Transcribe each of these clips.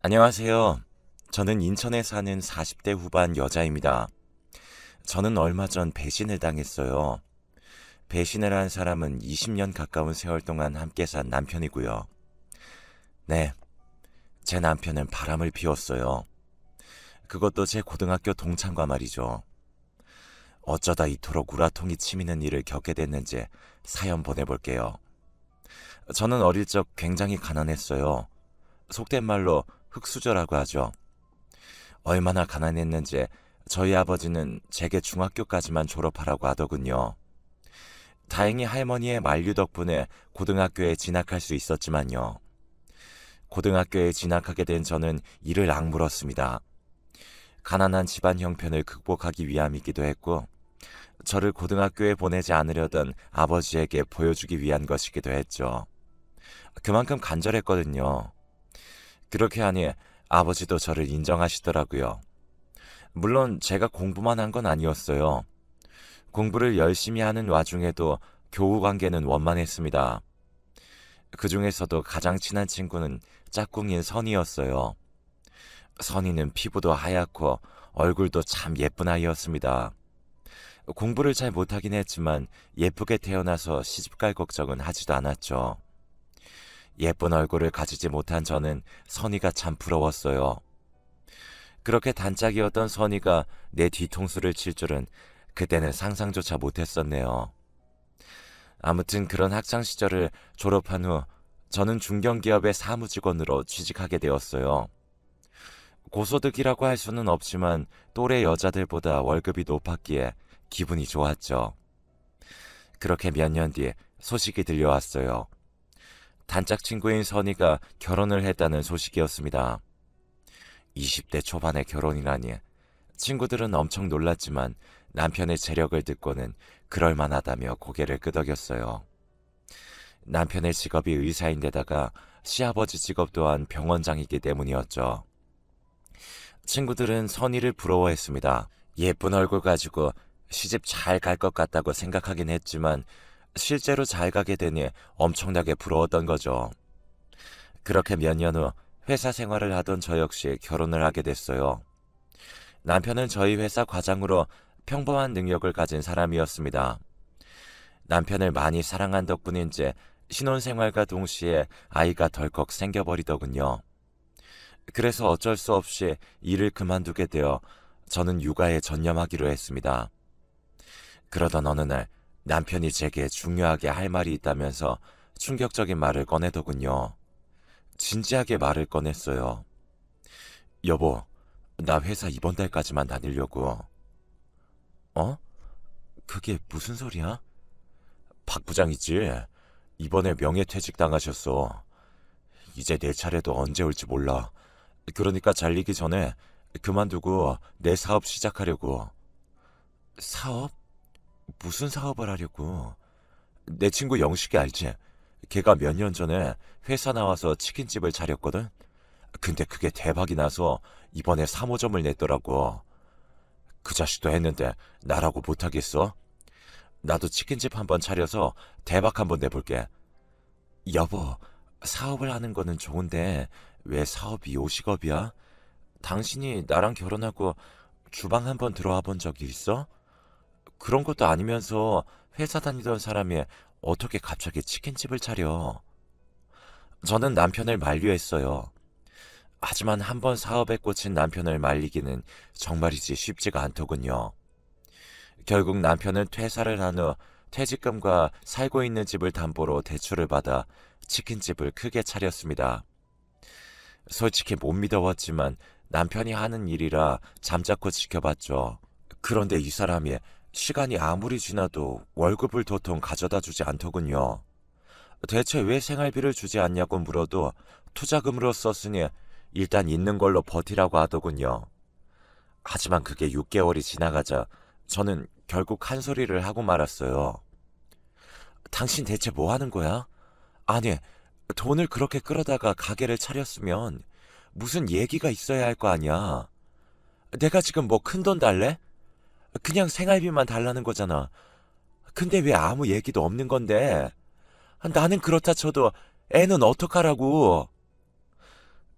안녕하세요. 저는 인천에 사는 40대 후반 여자입니다. 저는 얼마 전 배신을 당했어요. 배신을 한 사람은 20년 가까운 세월 동안 함께 산 남편이고요. 네, 제 남편은 바람을 피웠어요. 그것도 제 고등학교 동창과 말이죠. 어쩌다 이토록 우라통이 치미는 일을 겪게 됐는지 사연 보내볼게요. 저는 어릴 적 굉장히 가난했어요. 속된 말로 흙수저라고 하죠. 얼마나 가난했는지 저희 아버지는 제게 중학교까지만 졸업하라고 하더군요. 다행히 할머니의 만류 덕분에 고등학교에 진학할 수 있었지만요. 고등학교에 진학하게 된 저는 이를 악물었습니다. 가난한 집안 형편을 극복하기 위함이기도 했고, 저를 고등학교에 보내지 않으려던 아버지에게 보여주기 위한 것이기도 했죠. 그만큼 간절했거든요. 그렇게 하니 아버지도 저를 인정하시더라고요. 물론 제가 공부만 한 건 아니었어요. 공부를 열심히 하는 와중에도 교우 관계는 원만했습니다. 그 중에서도 가장 친한 친구는 짝꿍인 선이었어요. 선이는 피부도 하얗고 얼굴도 참 예쁜 아이였습니다. 공부를 잘 못하긴 했지만 예쁘게 태어나서 시집갈 걱정은 하지도 않았죠. 예쁜 얼굴을 가지지 못한 저는 선이가 참 부러웠어요. 그렇게 단짝이었던 선이가 내 뒤통수를 칠 줄은 그때는 상상조차 못했었네요. 아무튼 그런 학창 시절을 졸업한 후 저는 중견기업의 사무직원으로 취직하게 되었어요. 고소득이라고 할 수는 없지만 또래 여자들보다 월급이 높았기에 기분이 좋았죠. 그렇게 몇 년 뒤에 소식이 들려왔어요. 단짝 친구인 선이가 결혼을 했다는 소식이었습니다. 20대 초반의 결혼이라니. 친구들은 엄청 놀랐지만 남편의 재력을 듣고는 그럴만하다며 고개를 끄덕였어요. 남편의 직업이 의사인데다가 시아버지 직업 또한 병원장이기 때문이었죠. 친구들은 선의를 부러워했습니다. 예쁜 얼굴 가지고 시집 잘 갈 것 같다고 생각하긴 했지만 실제로 잘 가게 되니 엄청나게 부러웠던 거죠. 그렇게 몇 년 후 회사 생활을 하던 저 역시 결혼을 하게 됐어요. 남편은 저희 회사 과장으로 평범한 능력을 가진 사람이었습니다. 남편을 많이 사랑한 덕분인지 신혼생활과 동시에 아이가 덜컥 생겨버리더군요. 그래서 어쩔 수 없이 일을 그만두게 되어 저는 육아에 전념하기로 했습니다. 그러던 어느 날 남편이 제게 중요하게 할 말이 있다면서 충격적인 말을 꺼내더군요. 진지하게 말을 꺼냈어요. 여보, 나 회사 이번 달까지만 다니려고. 어? 그게 무슨 소리야? 박 부장 있지? 이번에 명예퇴직 당하셨어. 이제 내 차례도 언제 올지 몰라. 그러니까 잘리기 전에 그만두고 내 사업 시작하려고. 사업? 무슨 사업을 하려고? 내 친구 영식이 알지? 걔가 몇 년 전에 회사 나와서 치킨집을 차렸거든? 근데 그게 대박이 나서 이번에 3호점을 냈더라고. 그 자식도 했는데 나라고 못하겠어? 나도 치킨집 한번 차려서 대박 한번 내볼게. 여보, 사업을 하는 거는 좋은데 왜 사업이 요식업이야? 당신이 나랑 결혼하고 주방 한번 들어와 본 적이 있어? 그런 것도 아니면서 회사 다니던 사람이 어떻게 갑자기 치킨집을 차려? 저는 남편을 만류했어요. 하지만 한번 사업에 꽂힌 남편을 말리기는 정말이지 쉽지가 않더군요. 결국 남편은 퇴사를 한 후 퇴직금과 살고 있는 집을 담보로 대출을 받아 치킨집을 크게 차렸습니다. 솔직히 못 믿어왔지만 남편이 하는 일이라 잠자코 지켜봤죠. 그런데 이 사람이 시간이 아무리 지나도 월급을 도통 가져다 주지 않더군요. 대체 왜 생활비를 주지 않냐고 물어도 투자금으로 썼으니 일단 있는 걸로 버티라고 하더군요. 하지만 그게 6개월이 지나가자 저는 결국 한 소리를 하고 말았어요. 당신 대체 뭐 하는 거야? 아니, 돈을 그렇게 끌어다가 가게를 차렸으면 무슨 얘기가 있어야 할 거 아니야. 내가 지금 뭐 큰돈 달래? 그냥 생활비만 달라는 거잖아. 근데 왜 아무 얘기도 없는 건데? 나는 그렇다 쳐도 애는 어떡하라고?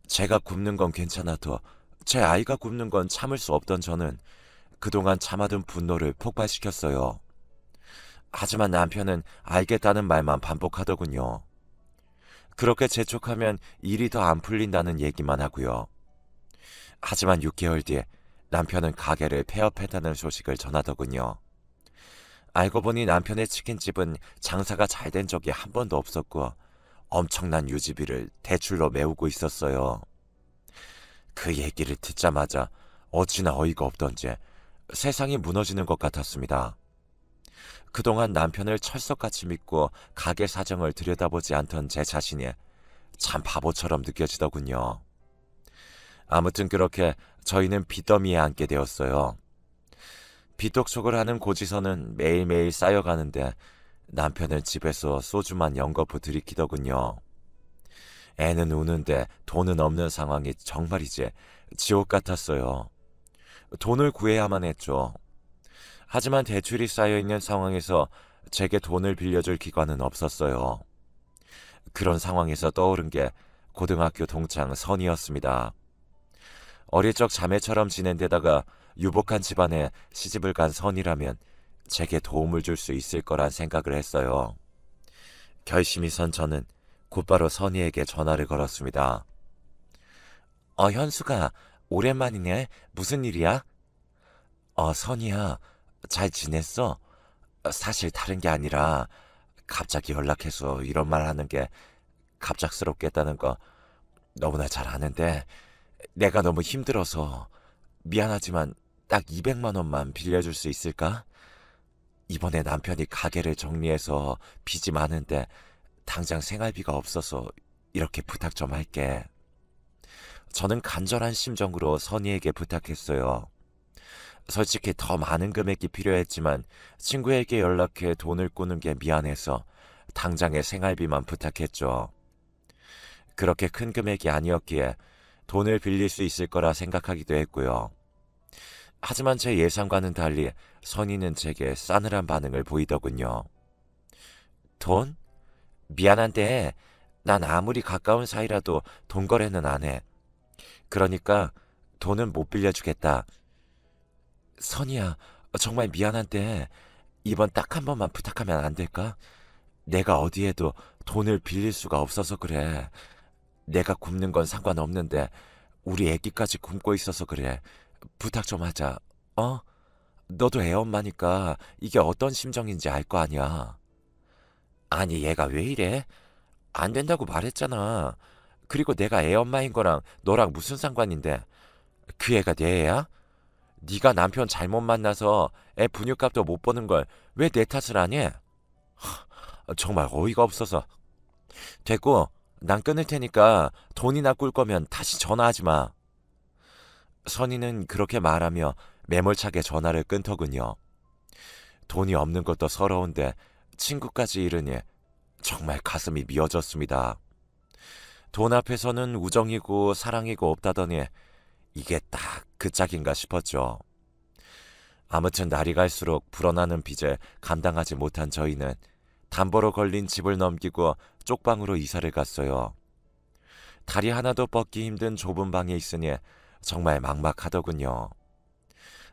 제가 굶는 건 괜찮아도 제 아이가 굶는 건 참을 수 없던 저는 그동안 참아둔 분노를 폭발시켰어요. 하지만 남편은 알겠다는 말만 반복하더군요. 그렇게 재촉하면 일이 더 안 풀린다는 얘기만 하고요. 하지만 6개월 뒤에 남편은 가게를 폐업했다는 소식을 전하더군요. 알고 보니 남편의 치킨집은 장사가 잘 된 적이 한 번도 없었고 엄청난 유지비를 대출로 메우고 있었어요. 그 얘기를 듣자마자 어찌나 어이가 없던지 세상이 무너지는 것 같았습니다. 그동안 남편을 철석같이 믿고 가게 사정을 들여다보지 않던 제 자신이 참 바보처럼 느껴지더군요. 아무튼 그렇게 저희는 빚더미에 앉게 되었어요. 빚독촉을 하는 고지서는 매일매일 쌓여가는데 남편은 집에서 소주만 연거푸 들이키더군요. 애는 우는데 돈은 없는 상황이 정말이지 지옥 같았어요. 돈을 구해야만 했죠. 하지만 대출이 쌓여있는 상황에서 제게 돈을 빌려줄 기관은 없었어요. 그런 상황에서 떠오른 게 고등학교 동창 선이었습니다. 어릴 적 자매처럼 지낸 데다가 유복한 집안에 시집을 간 선이라면 제게 도움을 줄 수 있을 거란 생각을 했어요. 결심이 선 저는 곧바로 선이에게 전화를 걸었습니다. 현수가 오랜만이네. 무슨 일이야? 선이야. 잘 지냈어? 사실 다른 게 아니라 갑자기 연락해서 이런 말 하는 게 갑작스럽겠다는 거 너무나 잘 아는데 내가 너무 힘들어서 미안하지만 딱 200만 원만 빌려줄 수 있을까? 이번에 남편이 가게를 정리해서 빚이 많은데 당장 생활비가 없어서 이렇게 부탁 좀 할게. 저는 간절한 심정으로 선이에게 부탁했어요. 솔직히 더 많은 금액이 필요했지만 친구에게 연락해 돈을 꾸는 게 미안해서 당장의 생활비만 부탁했죠. 그렇게 큰 금액이 아니었기에 돈을 빌릴 수 있을 거라 생각하기도 했고요. 하지만 제 예상과는 달리 선이는 제게 싸늘한 반응을 보이더군요. 돈? 미안한데 난 아무리 가까운 사이라도 돈 거래는 안 해. 그러니까 돈은 못 빌려주겠다. 선이야, 정말 미안한데 이번 딱 한 번만 부탁하면 안 될까? 내가 어디에도 돈을 빌릴 수가 없어서 그래. 내가 굶는 건 상관없는데 우리 애기까지 굶고 있어서 그래. 부탁 좀 하자. 너도 애 엄마니까 이게 어떤 심정인지 알 거 아니야. 아니, 얘가 왜 이래? 안 된다고 말했잖아. 그리고 내가 애 엄마인 거랑 너랑 무슨 상관인데? 그 애가 내 애야? 네가 남편 잘못 만나서 애 분유값도 못 버는 걸 왜 내 탓을 하니? 정말 어이가 없어서. 됐고, 난 끊을 테니까 돈이나 꿀 거면 다시 전화하지 마. 선이는 그렇게 말하며 매몰차게 전화를 끊더군요. 돈이 없는 것도 서러운데 친구까지 잃으니 정말 가슴이 미어졌습니다. 돈 앞에서는 우정이고 사랑이고 없다더니 이게 딱 그 짝인가 싶었죠. 아무튼 날이 갈수록 불어나는 빚을 감당하지 못한 저희는 담보로 걸린 집을 넘기고 쪽방으로 이사를 갔어요. 다리 하나도 뻗기 힘든 좁은 방에 있으니 정말 막막하더군요.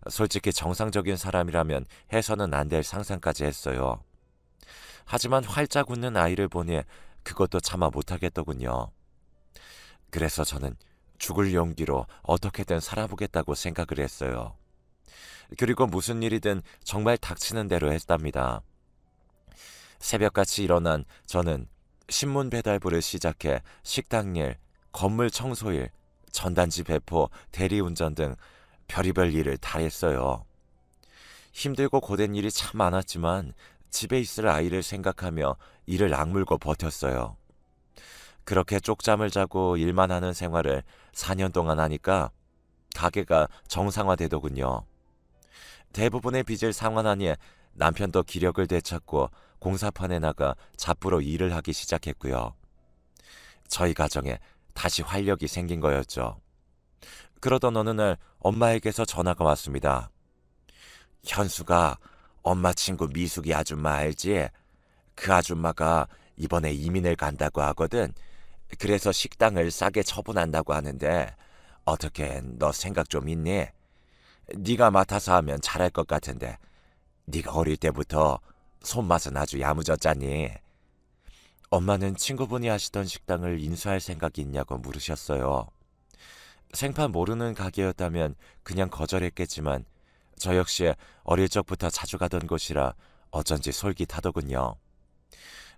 솔직히 정상적인 사람이라면 해서는 안 될 상상까지 했어요. 하지만 활짝 웃는 아이를 보니 그것도 참아 못하겠더군요. 그래서 저는 죽을 용기로 어떻게든 살아보겠다고 생각을 했어요. 그리고 무슨 일이든 정말 닥치는 대로 했답니다. 새벽같이 일어난 저는 신문 배달부를 시작해 식당일, 건물 청소일, 전단지 배포, 대리운전 등 별의별 일을 다 했어요. 힘들고 고된 일이 참 많았지만 집에 있을 아이를 생각하며 이를 악물고 버텼어요. 그렇게 쪽잠을 자고 일만 하는 생활을 4년 동안 하니까 가게가 정상화되더군요. 대부분의 빚을 상환하니 남편도 기력을 되찾고 공사판에 나가 잡부로 일을 하기 시작했고요. 저희 가정에 다시 활력이 생긴 거였죠. 그러던 어느 날 엄마에게서 전화가 왔습니다. 현수가 엄마 친구 미숙이 아줌마 알지? 그 아줌마가 이번에 이민을 간다고 하거든. 그래서 식당을 싸게 처분한다고 하는데 어떻게 너 생각 좀 있니? 네가 맡아서 하면 잘할 것 같은데 네가 어릴 때부터 손맛은 아주 야무졌잖니. 엄마는 친구분이 하시던 식당을 인수할 생각이 있냐고 물으셨어요. 생판 모르는 가게였다면 그냥 거절했겠지만 저 역시 어릴 적부터 자주 가던 곳이라 어쩐지 솔깃하더군요.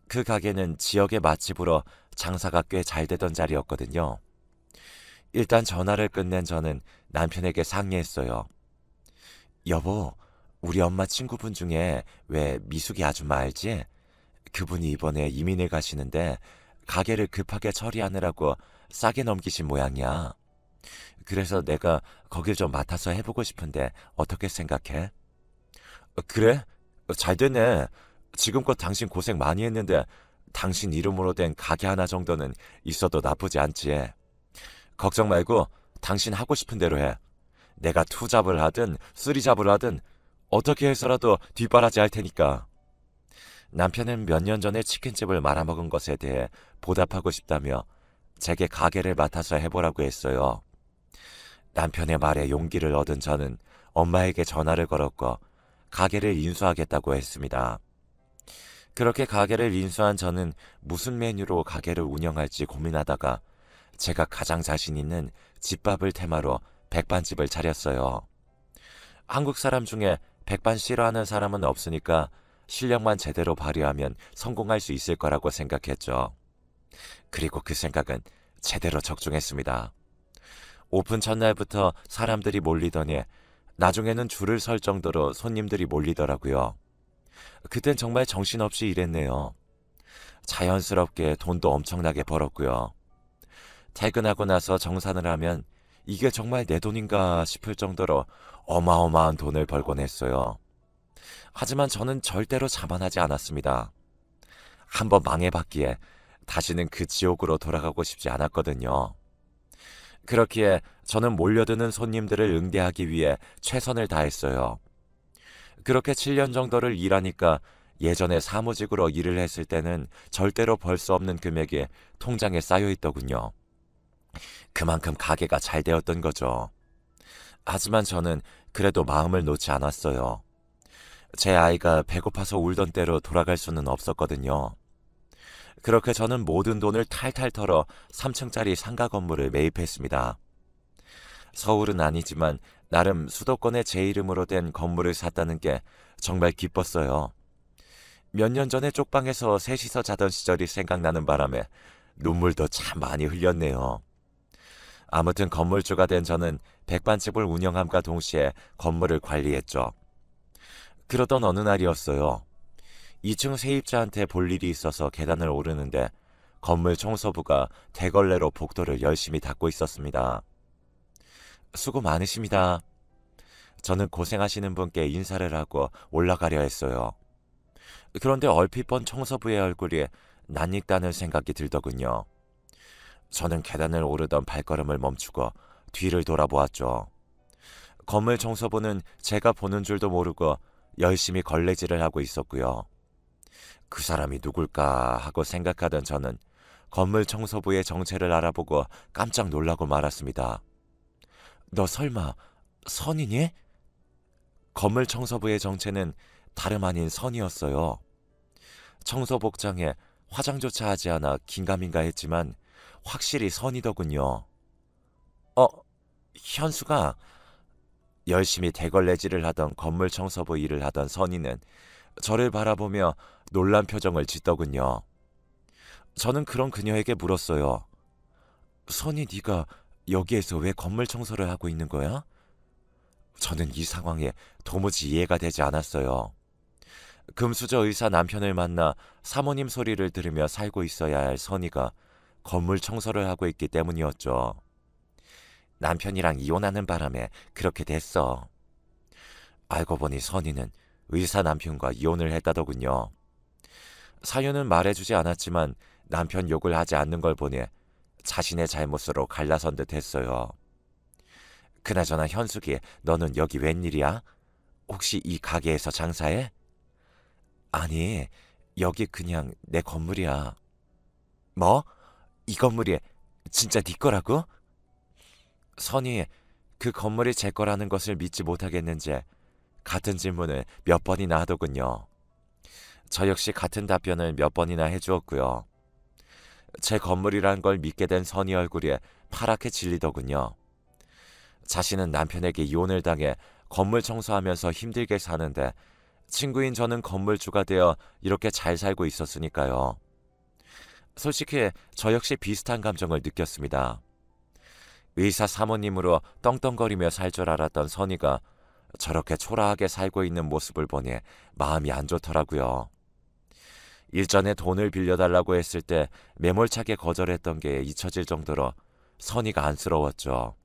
그 가게는 지역의 맛집으로 장사가 꽤 잘 되던 자리였거든요. 일단 전화를 끝낸 저는 남편에게 상의했어요. 여보, 우리 엄마 친구분 중에 왜 미숙이 아줌마 알지? 그분이 이번에 이민을 가시는데 가게를 급하게 처리하느라고 싸게 넘기신 모양이야. 그래서 내가 거길 좀 맡아서 해보고 싶은데 어떻게 생각해? 그래? 잘 됐네. 지금껏 당신 고생 많이 했는데 당신 이름으로 된 가게 하나 정도는 있어도 나쁘지 않지. 걱정 말고 당신 하고 싶은 대로 해. 내가 투잡을 하든 쓰리잡을 하든 어떻게 해서라도 뒷바라지 할 테니까. 남편은 몇 년 전에 치킨집을 말아먹은 것에 대해 보답하고 싶다며 제게 가게를 맡아서 해보라고 했어요. 남편의 말에 용기를 얻은 저는 엄마에게 전화를 걸었고 가게를 인수하겠다고 했습니다. 그렇게 가게를 인수한 저는 무슨 메뉴로 가게를 운영할지 고민하다가 제가 가장 자신 있는 집밥을 테마로 백반집을 차렸어요. 한국 사람 중에 백반 싫어하는 사람은 없으니까 실력만 제대로 발휘하면 성공할 수 있을 거라고 생각했죠. 그리고 그 생각은 제대로 적중했습니다. 오픈 첫날부터 사람들이 몰리더니 나중에는 줄을 설 정도로 손님들이 몰리더라고요. 그땐 정말 정신없이 일했네요. 자연스럽게 돈도 엄청나게 벌었고요. 퇴근하고 나서 정산을 하면 이게 정말 내 돈인가 싶을 정도로 어마어마한 돈을 벌곤 했어요. 하지만 저는 절대로 자만하지 않았습니다. 한번 망해봤기에 다시는 그 지옥으로 돌아가고 싶지 않았거든요. 그렇기에 저는 몰려드는 손님들을 응대하기 위해 최선을 다했어요. 그렇게 7년 정도를 일하니까 예전에 사무직으로 일을 했을 때는 절대로 벌 수 없는 금액이 통장에 쌓여 있더군요. 그만큼 가게가 잘 되었던 거죠. 하지만 저는 그래도 마음을 놓지 않았어요. 제 아이가 배고파서 울던 때로 돌아갈 수는 없었거든요. 그렇게 저는 모든 돈을 탈탈 털어 3층짜리 상가 건물을 매입했습니다. 서울은 아니지만 나름 수도권에 제 이름으로 된 건물을 샀다는 게 정말 기뻤어요. 몇 년 전에 쪽방에서 셋이서 자던 시절이 생각나는 바람에 눈물도 참 많이 흘렸네요. 아무튼 건물주가 된 저는 백반집을 운영함과 동시에 건물을 관리했죠. 그러던 어느 날이었어요. 2층 세입자한테 볼 일이 있어서 계단을 오르는데 건물 청소부가 대걸레로 복도를 열심히 닦고 있었습니다. 수고 많으십니다. 저는 고생하시는 분께 인사를 하고 올라가려 했어요. 그런데 얼핏 본 청소부의 얼굴이 낯익다는 생각이 들더군요. 저는 계단을 오르던 발걸음을 멈추고 뒤를 돌아보았죠. 건물 청소부는 제가 보는 줄도 모르고 열심히 걸레질을 하고 있었고요. 그 사람이 누굴까 하고 생각하던 저는 건물 청소부의 정체를 알아보고 깜짝 놀라고 말았습니다. 너 설마 선이니? 건물 청소부의 정체는 다름 아닌 선이었어요. 청소 복장에 화장조차 하지 않아 긴가민가 했지만 확실히 선이더군요. 현수가 열심히 대걸레질을 하던 건물 청소부 일을 하던 선이는 저를 바라보며 놀란 표정을 짓더군요. 저는 그런 그녀에게 물었어요. 선이 네가 여기에서 왜 건물 청소를 하고 있는 거야? 저는 이 상황에 도무지 이해가 되지 않았어요. 금수저 의사 남편을 만나 사모님 소리를 들으며 살고 있어야 할 선이가 건물 청소를 하고 있기 때문이었죠. 남편이랑 이혼하는 바람에 그렇게 됐어. 알고 보니 선이는 의사 남편과 이혼을 했다더군요. 사유는 말해주지 않았지만 남편 욕을 하지 않는 걸 보니 자신의 잘못으로 갈라선 듯 했어요. 그나저나 현숙이 너는 여기 웬일이야? 혹시 이 가게에서 장사해? 아니, 여기 그냥 내 건물이야. 뭐? 이 건물이 진짜 네 거라고? 선이 그 건물이 제 거라는 것을 믿지 못하겠는지 같은 질문을 몇 번이나 하더군요. 저 역시 같은 답변을 몇 번이나 해주었고요. 제 건물이란 걸 믿게 된 선이 얼굴이 파랗게 질리더군요. 자신은 남편에게 이혼을 당해 건물 청소하면서 힘들게 사는데 친구인 저는 건물주가 되어 이렇게 잘 살고 있었으니까요. 솔직히 저 역시 비슷한 감정을 느꼈습니다. 의사 사모님으로 떵떵거리며 살 줄 알았던 선이가 저렇게 초라하게 살고 있는 모습을 보니 마음이 안 좋더라고요. 일전에 돈을 빌려달라고 했을 때 매몰차게 거절했던 게 잊혀질 정도로 선이가 안쓰러웠죠.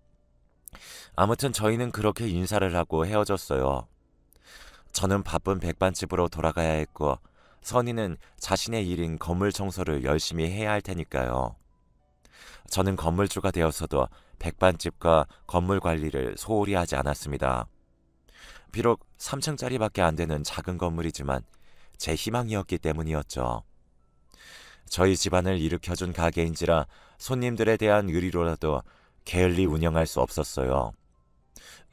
아무튼 저희는 그렇게 인사를 하고 헤어졌어요. 저는 바쁜 백반집으로 돌아가야 했고 선이는 자신의 일인 건물 청소를 열심히 해야 할 테니까요. 저는 건물주가 되어서도 백반집과 건물 관리를 소홀히 하지 않았습니다. 비록 3층짜리밖에 안 되는 작은 건물이지만 제 희망이었기 때문이었죠. 저희 집안을 일으켜준 가게인지라 손님들에 대한 의리로라도 게을리 운영할 수 없었어요.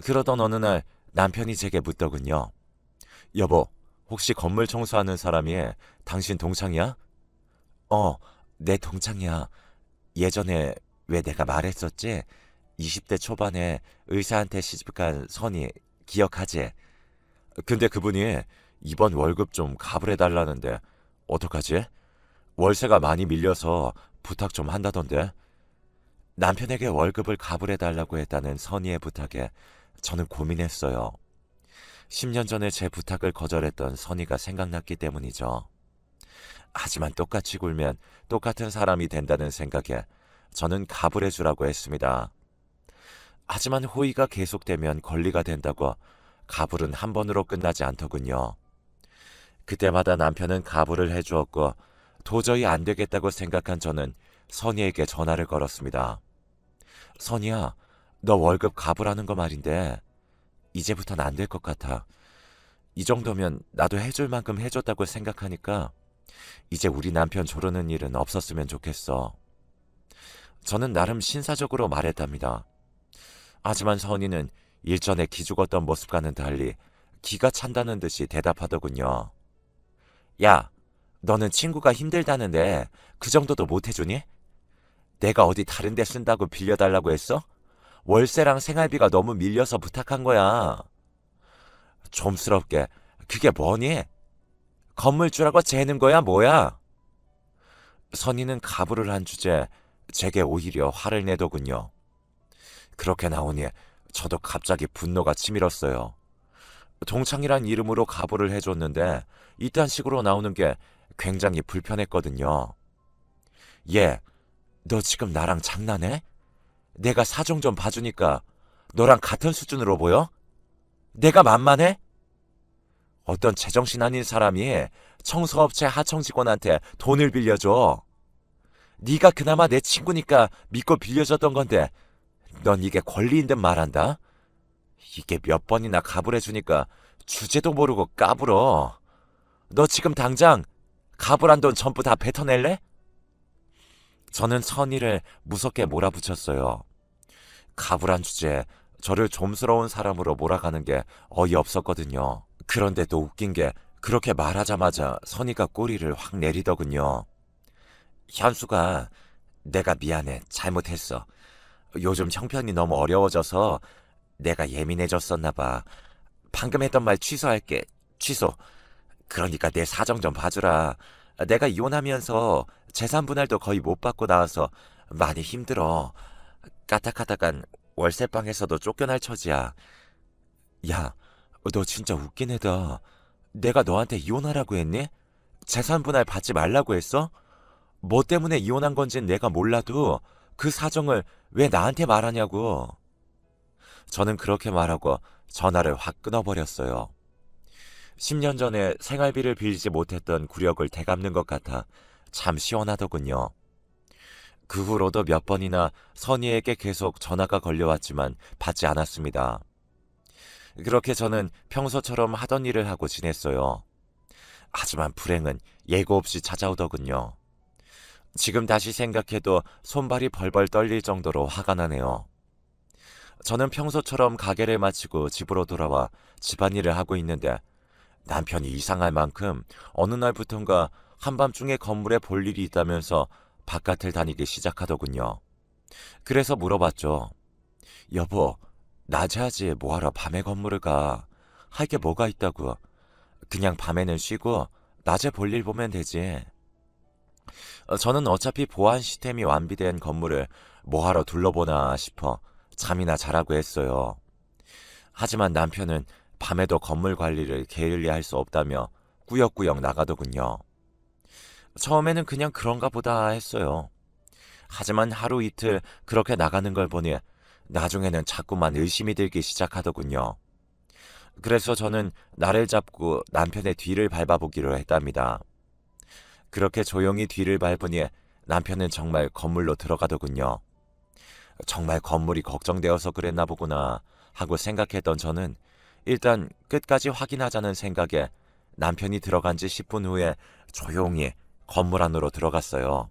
그러던 어느 날 남편이 제게 묻더군요. 여보, 혹시 건물 청소하는 사람이 당신 동창이야? 내 동창이야. 예전에 왜 내가 말했었지? 20대 초반에 의사한테 시집간 선이 기억하지? 근데 그분이 이번 월급 좀 가불해달라는데 어떡하지? 월세가 많이 밀려서 부탁 좀 한다던데. 남편에게 월급을 가불해달라고 했다는 선의의 부탁에 저는 고민했어요. 10년 전에 제 부탁을 거절했던 선의가 생각났기 때문이죠. 하지만 똑같이 굴면 똑같은 사람이 된다는 생각에 저는 가불해주라고 했습니다. 하지만 호의가 계속되면 권리가 된다고 가불은 한 번으로 끝나지 않더군요. 그때마다 남편은 가불을 해주었고 도저히 안 되겠다고 생각한 저는 선희에게 전화를 걸었습니다. 선희야, 너 월급 가불하는 거 말인데 이제부턴 안 될 것 같아. 이 정도면 나도 해줄 만큼 해줬다고 생각하니까 이제 우리 남편 조르는 일은 없었으면 좋겠어. 저는 나름 신사적으로 말했답니다. 하지만 선희는 일전에 기죽었던 모습과는 달리 기가 찬다는 듯이 대답하더군요. 야, 너는 친구가 힘들다는데 그 정도도 못 해주니? 내가 어디 다른 데 쓴다고 빌려달라고 했어? 월세랑 생활비가 너무 밀려서 부탁한 거야. 좀스럽게 그게 뭐니? 건물주라고 재는 거야 뭐야? 선희는 가불을 한 주제 제게 오히려 화를 내더군요. 그렇게 나오니 저도 갑자기 분노가 치밀었어요. 동창이란 이름으로 가불을 해줬는데 이딴 식으로 나오는 게 굉장히 불편했거든요. 얘, 너 지금 나랑 장난해? 내가 사정 좀 봐주니까 너랑 같은 수준으로 보여? 내가 만만해? 어떤 제정신 아닌 사람이 청소업체 하청 직원한테 돈을 빌려줘. 네가 그나마 내 친구니까 믿고 빌려줬던 건데 넌 이게 권리인 듯 말한다? 이게 몇 번이나 가불해주니까 주제도 모르고 까불어. 너 지금 당장 가불한 돈 전부 다 뱉어낼래? 저는 선의를 무섭게 몰아붙였어요. 가불한 주제에 저를 좀스러운 사람으로 몰아가는 게 어이없었거든요. 그런데 또 웃긴 게 그렇게 말하자마자 선의가 꼬리를 확 내리더군요. 현수가, 내가 미안해. 잘못했어. 요즘 형편이 너무 어려워져서 내가 예민해졌었나 봐. 방금 했던 말 취소할게. 취소. 그러니까 내 사정 좀 봐주라. 내가 이혼하면서 재산 분할도 거의 못 받고 나와서 많이 힘들어. 까딱하다간 월세방에서도 쫓겨날 처지야. 야, 너 진짜 웃긴 애다. 내가 너한테 이혼하라고 했니? 재산 분할 받지 말라고 했어? 뭐 때문에 이혼한 건진 내가 몰라도 그 사정을 왜 나한테 말하냐고. 저는 그렇게 말하고 전화를 확 끊어버렸어요. 10년 전에 생활비를 빌리지 못했던 굴욕을 되갚는 것 같아 참 시원하더군요. 그 후로도 몇 번이나 선희에게 계속 전화가 걸려왔지만 받지 않았습니다. 그렇게 저는 평소처럼 하던 일을 하고 지냈어요. 하지만 불행은 예고 없이 찾아오더군요. 지금 다시 생각해도 손발이 벌벌 떨릴 정도로 화가 나네요. 저는 평소처럼 가게를 마치고 집으로 돌아와 집안일을 하고 있는데 남편이 이상할 만큼 어느 날부턴가 한밤중에 건물에 볼 일이 있다면서 바깥을 다니기 시작하더군요. 그래서 물어봤죠. 여보, 낮에 하지 뭐하러 밤에 건물을 가? 할 게 뭐가 있다고. 그냥 밤에는 쉬고 낮에 볼 일 보면 되지. 저는 어차피 보안 시스템이 완비된 건물을 뭐하러 둘러보나 싶어 잠이나 자라고 했어요. 하지만 남편은 밤에도 건물 관리를 게을리할 수 없다며 꾸역꾸역 나가더군요. 처음에는 그냥 그런가 보다 했어요. 하지만 하루 이틀 그렇게 나가는 걸 보니 나중에는 자꾸만 의심이 들기 시작하더군요. 그래서 저는 나를 잡고 남편의 뒤를 밟아보기로 했답니다. 그렇게 조용히 뒤를 밟으니 남편은 정말 건물로 들어가더군요. 정말 건물이 걱정되어서 그랬나 보구나 하고 생각했던 저는 일단 끝까지 확인하자는 생각에 남편이 들어간 지 10분 후에 조용히 건물 안으로 들어갔어요.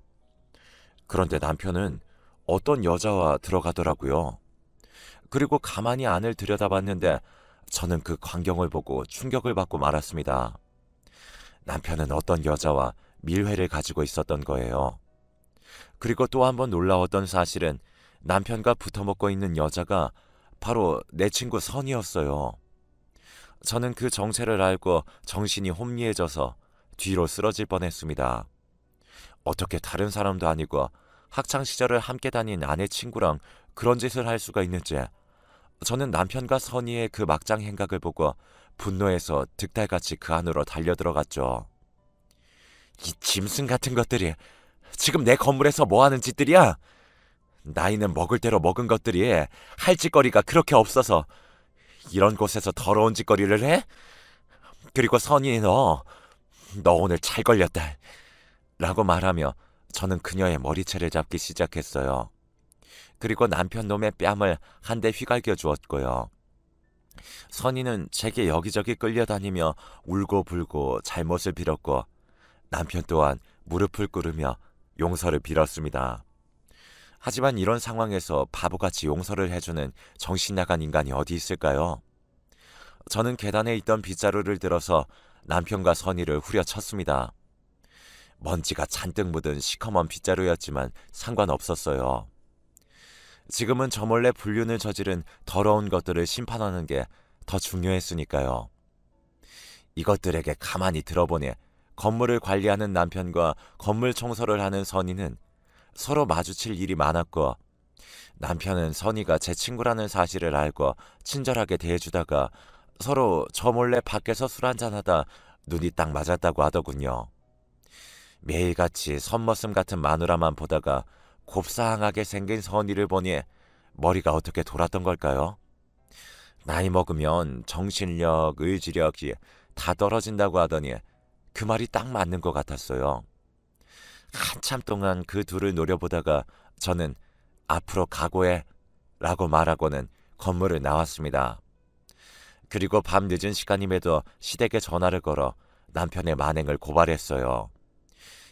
그런데 남편은 어떤 여자와 들어가더라고요. 그리고 가만히 안을 들여다봤는데 저는 그 광경을 보고 충격을 받고 말았습니다. 남편은 어떤 여자와 밀회를 가지고 있었던 거예요. 그리고 또 한 번 놀라웠던 사실은 남편과 붙어먹고 있는 여자가 바로 내 친구 선이었어요. 저는 그 정체를 알고 정신이 혼미해져서 뒤로 쓰러질 뻔했습니다. 어떻게 다른 사람도 아니고 학창시절을 함께 다닌 아내 친구랑 그런 짓을 할 수가 있는지 저는 남편과 선의의 그 막장 행각을 보고 분노해서 득달같이 그 안으로 달려들어갔죠. 이 짐승 같은 것들이 지금 내 건물에서 뭐하는 짓들이야? 나이는 먹을 대로 먹은 것들이 할 짓거리가 그렇게 없어서 이런 곳에서 더러운 짓거리를 해? 그리고 선이 너 오늘 잘 걸렸다 라고 말하며 저는 그녀의 머리채를 잡기 시작했어요. 그리고 남편 놈의 뺨을 한 대 휘갈겨 주었고요. 선이는 제게 여기저기 끌려다니며 울고불고 잘못을 빌었고 남편 또한 무릎을 꿇으며 용서를 빌었습니다. 하지만 이런 상황에서 바보같이 용서를 해주는 정신나간 인간이 어디 있을까요? 저는 계단에 있던 빗자루를 들어서 남편과 선이를 후려쳤습니다. 먼지가 잔뜩 묻은 시커먼 빗자루였지만 상관없었어요. 지금은 저 몰래 불륜을 저지른 더러운 것들을 심판하는 게 더 중요했으니까요. 이것들에게 가만히 들어보니 건물을 관리하는 남편과 건물 청소를 하는 선이는 서로 마주칠 일이 많았고 남편은 선이가 제 친구라는 사실을 알고 친절하게 대해주다가 서로 저 몰래 밖에서 술 한잔하다 눈이 딱 맞았다고 하더군요. 매일같이 선머슴 같은 마누라만 보다가 곱상하게 생긴 선이를 보니 머리가 어떻게 돌았던 걸까요? 나이 먹으면 정신력, 의지력이 다 떨어진다고 하더니 그 말이 딱 맞는 것 같았어요. 한참 동안 그 둘을 노려보다가 저는 앞으로 각오해 라고 말하고는 건물을 나왔습니다. 그리고 밤 늦은 시간임에도 시댁에 전화를 걸어 남편의 만행을 고발했어요.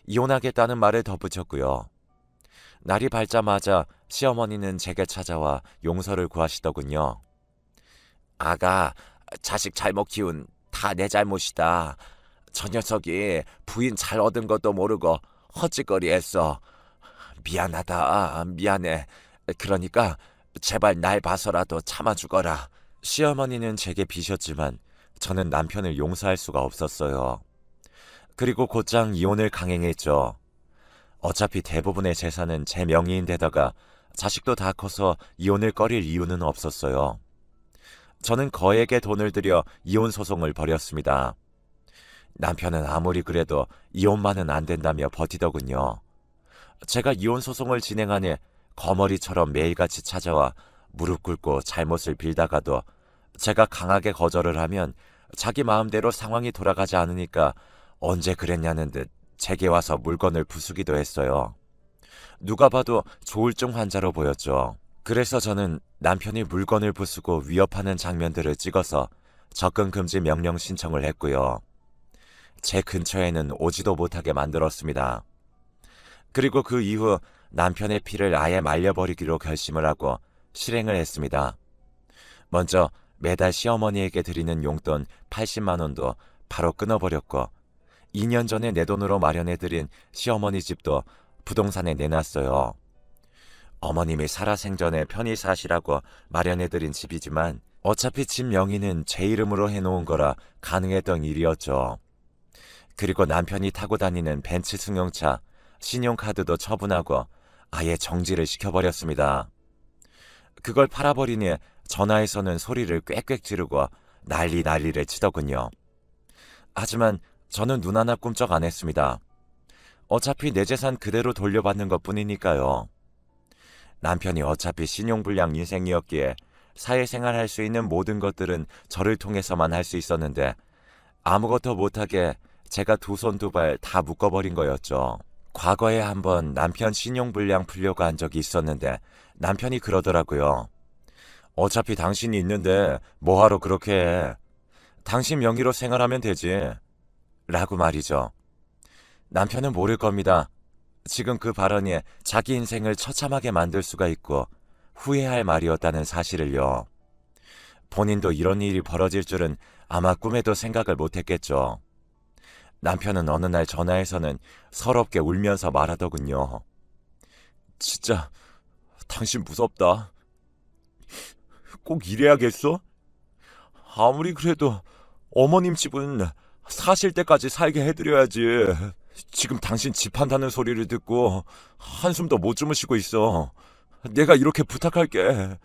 이혼하겠다는 말을 덧붙였고요. 날이 밝자마자 시어머니는 제게 찾아와 용서를 구하시더군요. 아가, 자식 잘못 키운 다 내 잘못이다. 저 녀석이 부인 잘 얻은 것도 모르고 헛짓거리 했어. 미안하다, 미안해. 그러니까 제발 날 봐서라도 참아주거라. 시어머니는 제게 비셨지만 저는 남편을 용서할 수가 없었어요. 그리고 곧장 이혼을 강행했죠. 어차피 대부분의 재산은 제 명의인데다가 자식도 다 커서 이혼을 꺼릴 이유는 없었어요. 저는 거액의 돈을 들여 이혼 소송을 벌였습니다. 남편은 아무리 그래도 이혼만은 안 된다며 버티더군요. 제가 이혼 소송을 진행하니 거머리처럼 매일같이 찾아와 무릎 꿇고 잘못을 빌다가도 제가 강하게 거절을 하면 자기 마음대로 상황이 돌아가지 않으니까 언제 그랬냐는 듯 제게 와서 물건을 부수기도 했어요. 누가 봐도 조울증 환자로 보였죠. 그래서 저는 남편이 물건을 부수고 위협하는 장면들을 찍어서 접근 금지 명령 신청을 했고요. 제 근처에는 오지도 못하게 만들었습니다. 그리고 그 이후 남편의 피를 아예 말려버리기로 결심을 하고 실행을 했습니다. 먼저 매달 시어머니에게 드리는 용돈 80만 원도 바로 끊어버렸고 2년 전에 내 돈으로 마련해드린 시어머니 집도 부동산에 내놨어요. 어머님이 살아생전에 편히 사시라고 마련해드린 집이지만 어차피 집 명의는 제 이름으로 해놓은 거라 가능했던 일이었죠. 그리고 남편이 타고 다니는 벤츠 승용차, 신용카드도 처분하고 아예 정지를 시켜버렸습니다. 그걸 팔아버리니 전화에서는 소리를 꽥꽥 지르고 난리를 치더군요. 하지만 저는 눈 하나 꿈쩍 안 했습니다. 어차피 내 재산 그대로 돌려받는 것뿐이니까요. 남편이 어차피 신용불량 인생이었기에 사회생활 할 수 있는 모든 것들은 저를 통해서만 할 수 있었는데 아무것도 못하게 제가 두 손 두 발 다 묶어버린 거였죠. 과거에 한번 남편 신용불량 풀려고 한 적이 있었는데 남편이 그러더라고요. 어차피 당신이 있는데 뭐하러 그렇게 해. 당신 명의로 생활하면 되지. 라고 말이죠. 남편은 모를 겁니다. 지금 그 발언이 자기 인생을 처참하게 만들 수가 있고 후회할 말이었다는 사실을요. 본인도 이런 일이 벌어질 줄은 아마 꿈에도 생각을 못했겠죠. 남편은 어느 날 전화에서는 서럽게 울면서 말하더군요. 진짜 당신 무섭다. 꼭 이래야겠어? 아무리 그래도 어머님 집은 사실 때까지 살게 해드려야지. 지금 당신 집 한다는 소리를 듣고 한숨도 못 주무시고 있어. 내가 이렇게 부탁할게.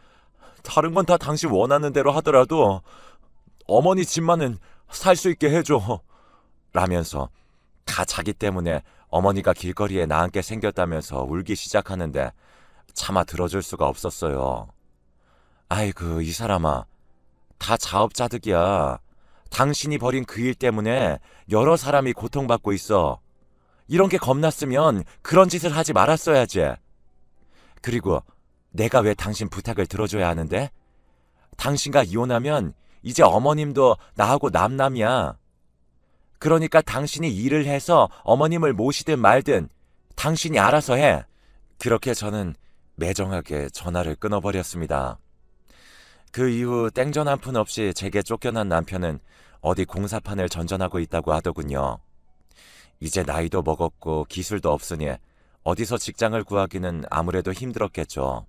다른 건 다 당신 원하는 대로 하더라도 어머니 집만은 살 수 있게 해줘. 라면서 다 자기 때문에 어머니가 길거리에 나앉게 생겼다면서 울기 시작하는데 차마 들어줄 수가 없었어요. 아이고 이 사람아, 다 자업자득이야. 당신이 벌인 그 일 때문에 여러 사람이 고통받고 있어. 이런 게 겁났으면 그런 짓을 하지 말았어야지. 그리고 내가 왜 당신 부탁을 들어줘야 하는데? 당신과 이혼하면 이제 어머님도 나하고 남남이야. 그러니까 당신이 일을 해서 어머님을 모시든 말든 당신이 알아서 해. 그렇게 저는 매정하게 전화를 끊어버렸습니다. 그 이후 땡전 한 푼 없이 제게 쫓겨난 남편은 어디 공사판을 전전하고 있다고 하더군요. 이제 나이도 먹었고 기술도 없으니 어디서 직장을 구하기는 아무래도 힘들었겠죠.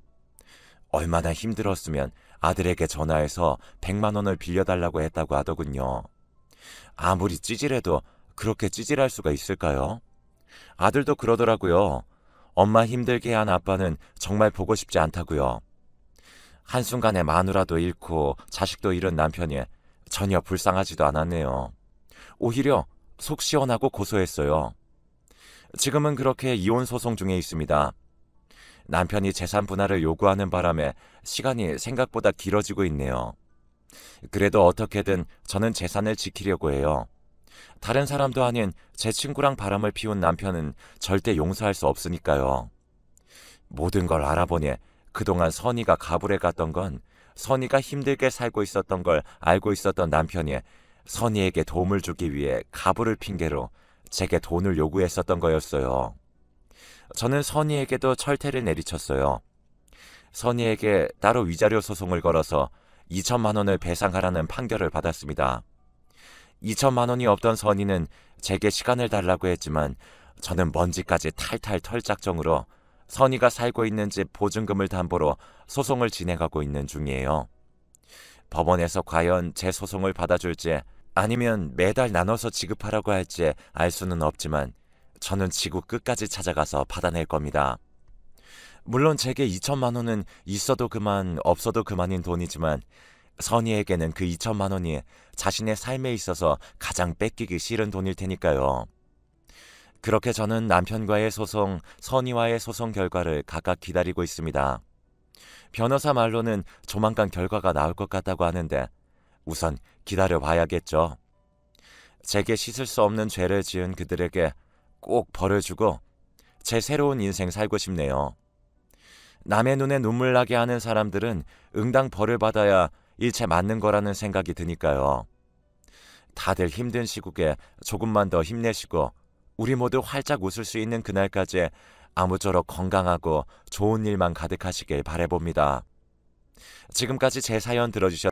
얼마나 힘들었으면 아들에게 전화해서 100만 원을 빌려달라고 했다고 하더군요. 아무리 찌질해도 그렇게 찌질할 수가 있을까요? 아들도 그러더라고요. 엄마 힘들게 한 아빠는 정말 보고 싶지 않다고요. 한순간에 마누라도 잃고 자식도 잃은 남편이 전혀 불쌍하지도 않았네요. 오히려 속 시원하고 고소했어요. 지금은 그렇게 이혼 소송 중에 있습니다. 남편이 재산 분할을 요구하는 바람에 시간이 생각보다 길어지고 있네요. 그래도 어떻게든 저는 재산을 지키려고 해요. 다른 사람도 아닌 제 친구랑 바람을 피운 남편은 절대 용서할 수 없으니까요. 모든 걸 알아보니 그동안 선이가 가불에 갔던 건 선이가 힘들게 살고 있었던 걸 알고 있었던 남편이 선이에게 도움을 주기 위해 가불을 핑계로 제게 돈을 요구했었던 거였어요. 저는 선이에게도 철퇴를 내리쳤어요. 선이에게 따로 위자료 소송을 걸어서 2천만 원을 배상하라는 판결을 받았습니다. 2천만 원이 없던 선이는 제게 시간을 달라고 했지만 저는 먼지까지 탈탈 털 작정으로 선이가 살고 있는 집 보증금을 담보로 소송을 진행하고 있는 중이에요. 법원에서 과연 제 소송을 받아줄지 아니면 매달 나눠서 지급하라고 할지 알 수는 없지만 저는 지구 끝까지 찾아가서 받아낼 겁니다. 물론 제게 2천만 원은 있어도 그만 없어도 그만인 돈이지만 선이에게는 그 2천만 원이 자신의 삶에 있어서 가장 뺏기기 싫은 돈일 테니까요. 그렇게 저는 남편과의 소송, 선이와의 소송 결과를 각각 기다리고 있습니다. 변호사 말로는 조만간 결과가 나올 것 같다고 하는데 우선 기다려봐야겠죠. 제게 씻을 수 없는 죄를 지은 그들에게 꼭 벌을 주고 제 새로운 인생 살고 싶네요. 남의 눈에 눈물 나게 하는 사람들은 응당 벌을 받아야 일체 맞는 거라는 생각이 드니까요. 다들 힘든 시국에 조금만 더 힘내시고 우리 모두 활짝 웃을 수 있는 그날까지 아무쪼록 건강하고 좋은 일만 가득하시길 바라봅니다. 지금까지 제 사연 들어주셔서